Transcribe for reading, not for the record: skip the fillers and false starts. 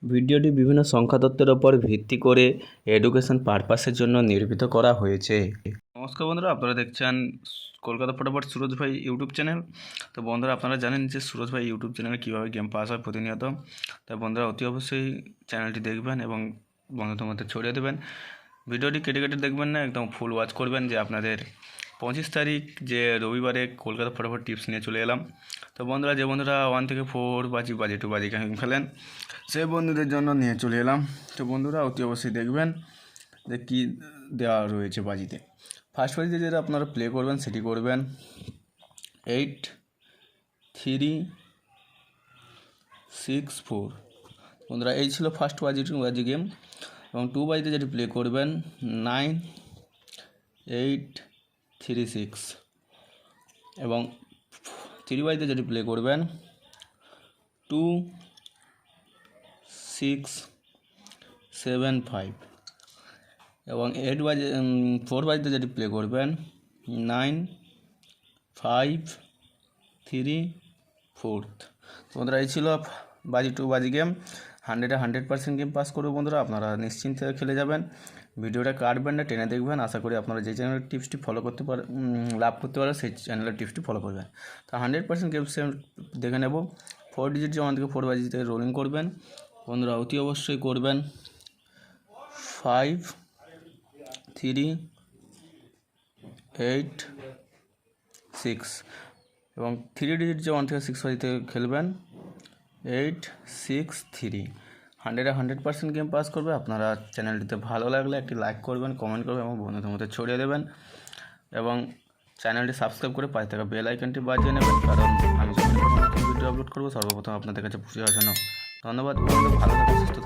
ভিডিওটি বিভিন্ন সংখ্যা তত্ত্বের ওপর ভিত্তি করে এডুকেশন পারপাসের জন্য নির্মিত করা হয়েছে। নমস্কার বন্ধুরা, আপনারা দেখছেন কলকাতা ফটাফট সুরজ ভাই ইউটিউব চ্যানেল। তো বন্ধুরা, আপনারা জানেন যে সুরজ ভাই ইউটিউব চ্যানেলে কীভাবে গেম পাস হয় প্রতিনিয়ত। তাই বন্ধুরা অতি অবশ্যই চ্যানেলটি দেখবেন এবং বন্ধুদের মধ্যে ছড়িয়ে দেবেন। ভিডিওটি কেটে কেটে দেখবেন না, একদম ফুল ওয়াচ করবেন। যে আপনাদের 25 তারিখ যে রবিবারে কলকাতা ফটাফট টিপস নিয়ে চলে এলাম। তো বন্ধুরা, যে বন্ধুরা 1 থেকে 4 বাজি টু বাজি গেম খেলেন, সেই বন্ধুদের জন্য নিয়ে চলে এলাম। তো বন্ধুরা অতি অবশ্যই দেখবেন যে কী দেওয়া রয়েছে বাজিতে। ফার্স্ট বাজিতে যেটা আপনারা প্লে করবেন সেটি করবেন 8 3 6 4। বন্ধুরা এই ছিল ফার্স্ট বাজি গেম। এবং 2 বাজিতে যেটি প্লে করবেন 9 8 3 6। এবং 3 বাজিতে যেটি প্লে করবেন 2 6 7 5। এবং 4 বাজিতে যেটি প্লে করবেন 9 5 3 4। বন্ধুরা এই ছিল বাজি গেম। 100% গেম পাস করবে বন্ধুরা, আপনারা নিশ্চিন্তে খেলে যাবেন। ভিডিওটা কাটবেন না, টেনে দেখবেন। আশা করি আপনারা যে চ্যানেলের টিপসটি ফলো করতে পারেন, লাভ করতে পারেন, সেই চ্যানেলের টিপসটি ফলো করবেন। তো 100% গেম দেখে নেব। 4 ডিজিট যেমন থেকে 4 বাজিতে রোলিং করবেন বন্ধুরা, অতি অবশ্যই করবেন 5 3 8 6। এবং 3 ডিজিট যে 1 থেকে 6 বাজিতে খেলবেন 8 6 3। 100% গেম পাস করবে। আপনারা চ্যানেলটিতে ভালো লাগলে একটি লাইক করবেন, কমেন্ট করবেন এবং বন্ধুদের মধ্যে ছড়িয়ে দেবেন। এবং চ্যানেলটি সাবস্ক্রাইব করে পাশে থাকা বেল আইকনটি বাজিয়ে নেবেন, কারণ আমি যখন ভিডিও আপলোড করবো সর্বপ্রথম আপনাদের কাছে পৌঁছে যাওয়ার জন্য। ধন্যবাদ। ভালো থাকুন, সুস্থ